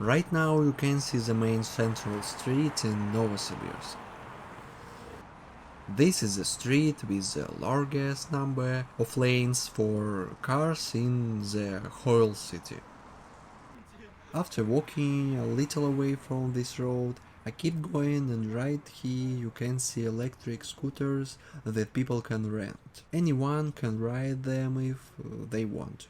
Right now you can see the main central street in Novosibirsk. This is the street with the largest number of lanes for cars in the whole city. After walking a little away from this road, I keep going, and right here you can see electric scooters that people can rent. Anyone can ride them if they want.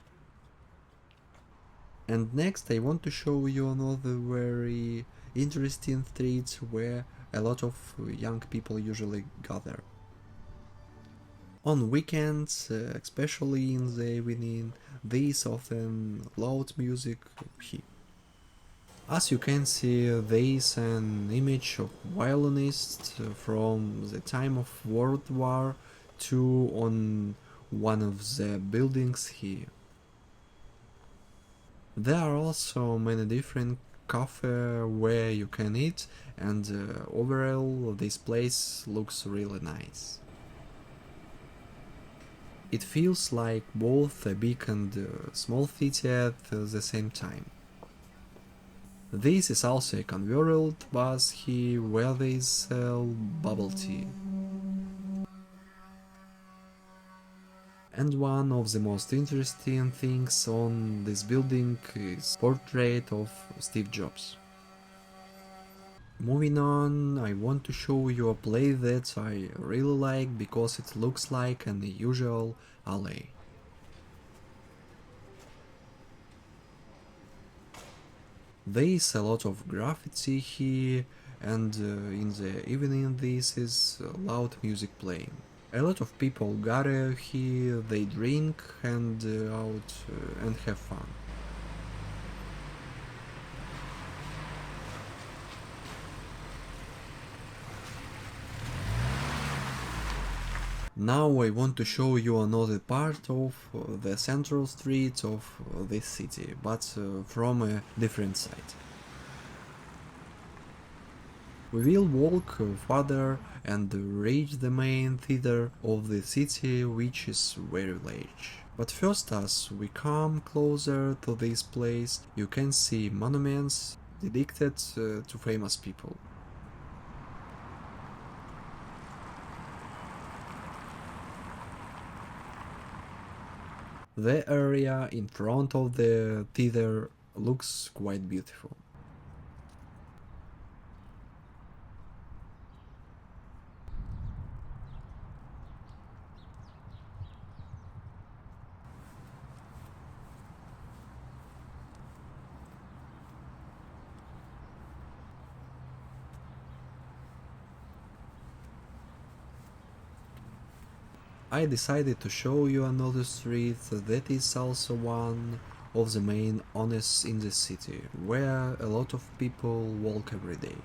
And next I want to show you another very interesting street where a lot of young people usually gather. On weekends, especially in the evening, there is often loud music here. As you can see, there is an image of violinists from the time of World War II on one of the buildings here. There are also many different cafes where you can eat, and overall this place looks really nice. It feels like both a big and small city at the same time. This is also a converted bus here where they sell bubble tea. And one of the most interesting things on this building is portrait of Steve Jobs. Moving on, I want to show you a place that I really like because it looks like an unusual alley. There is a lot of graffiti here, and in the evening this is loud music playing. A lot of people gather here, they drink and have fun. Now I want to show you another part of the central streets of this city, but from a different side. We will walk further and reach the main theater of the city, which is very large. But first, as we come closer to this place, you can see monuments dedicated to famous people. The area in front of the theater looks quite beautiful. I decided to show you another street that is also one of the main honors in the city, where a lot of people walk every day.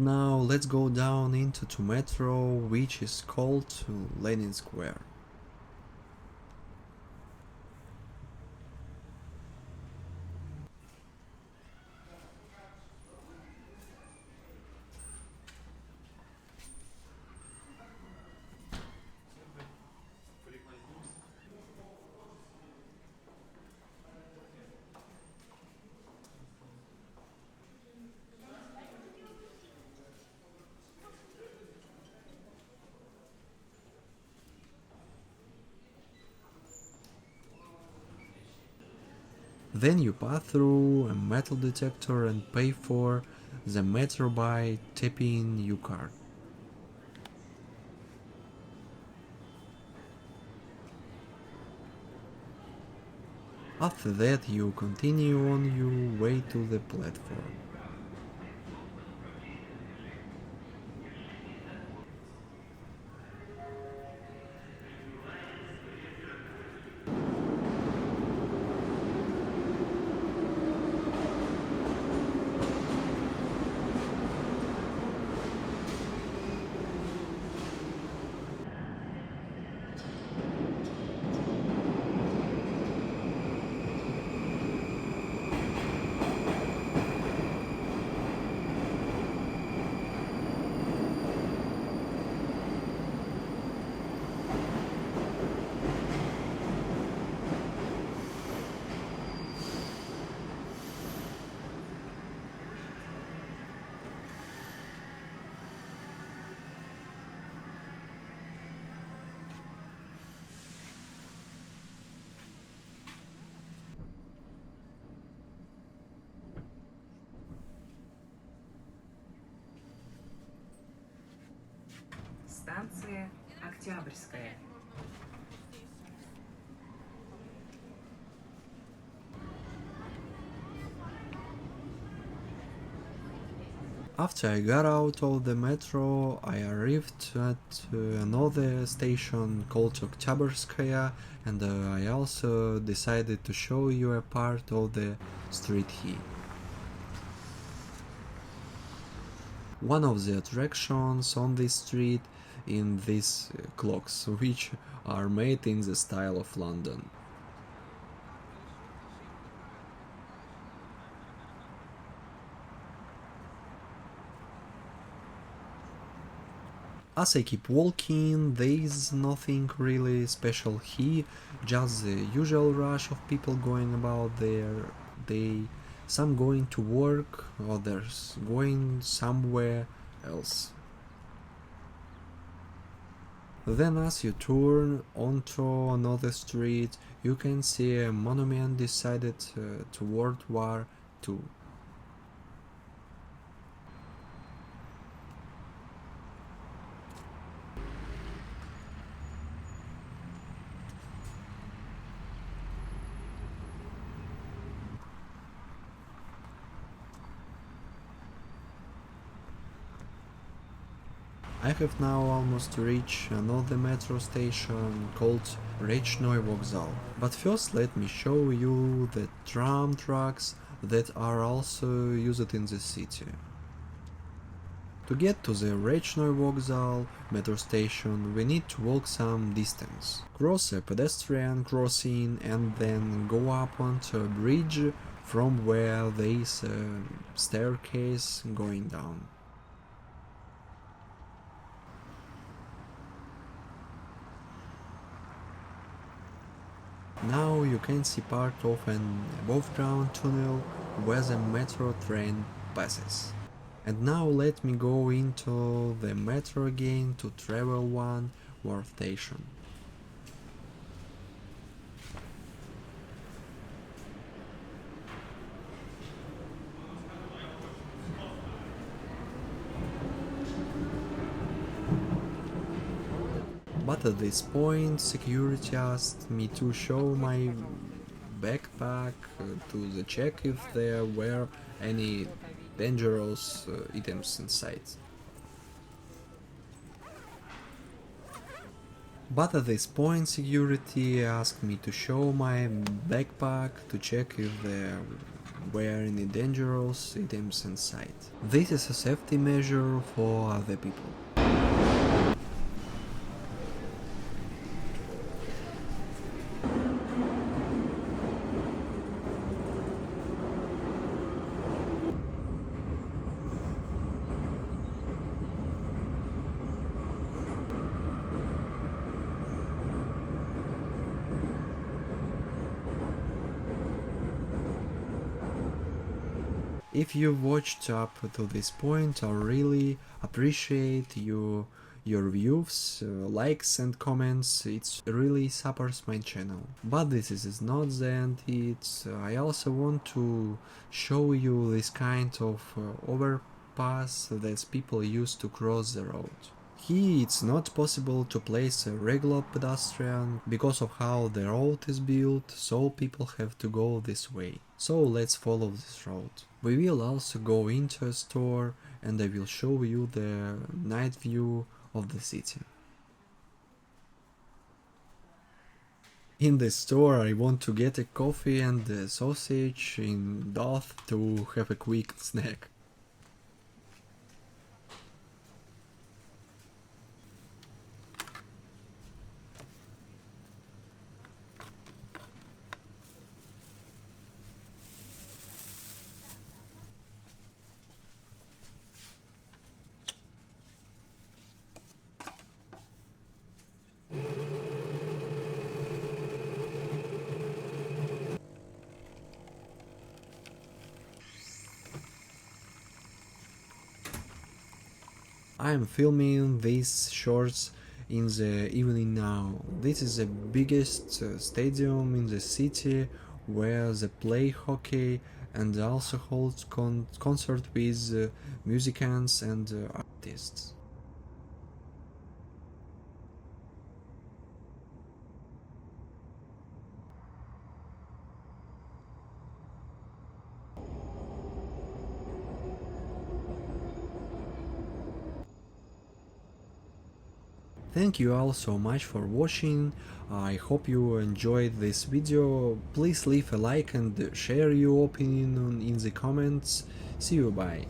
Now let's go down into the metro, which is called Lenin Square. Then you pass through a metal detector and pay for the metro by tapping your card. After that you continue on your way to the platform. Октябрьская. After I got out of the metro, I arrived at another station called Oktyabrskaya, and I also decided to show you a part of the street here. One of the attractions on this street in these clocks, which are made in the style of London. As I keep walking, there is nothing really special here, just the usual rush of people going about their day, some going to work, others going somewhere else. Then as you turn onto another street, you can see a monument decided to World War II. I have now almost reached another metro station called Rечной Vokzal. But first let me show you the tram tracks that are also used in the city. To get to the Rечной Vokzal metro station, we need to walk some distance, cross a pedestrian crossing and then go up onto a bridge from where there is a staircase going down. Now you can see part of an above-ground tunnel where the metro train passes. And now let me go into the metro again to travel one more station. But at this point, security asked me to show my backpack to check if there were any dangerous items inside. But at this point, security asked me to show my backpack to check if there were any dangerous items inside. This is a safety measure for other people. If you watched up to this point, I really appreciate your views, likes and comments. It really supports my channel. But this is not the end. I also want to show you this kind of overpass that people use to cross the road. Here it's not possible to place a regular pedestrian because of how the road is built, so people have to go this way. So let's follow this road. We will also go into a store and I will show you the night view of the city. In the store I want to get a coffee and a sausage in Doth to have a quick snack. I am filming these shorts in the evening now. This is the biggest stadium in the city where they play hockey and also holds concert with musicians and artists. Thank you all so much for watching. I hope you enjoyed this video. Please leave a like and share your opinion in the comments. See you, bye.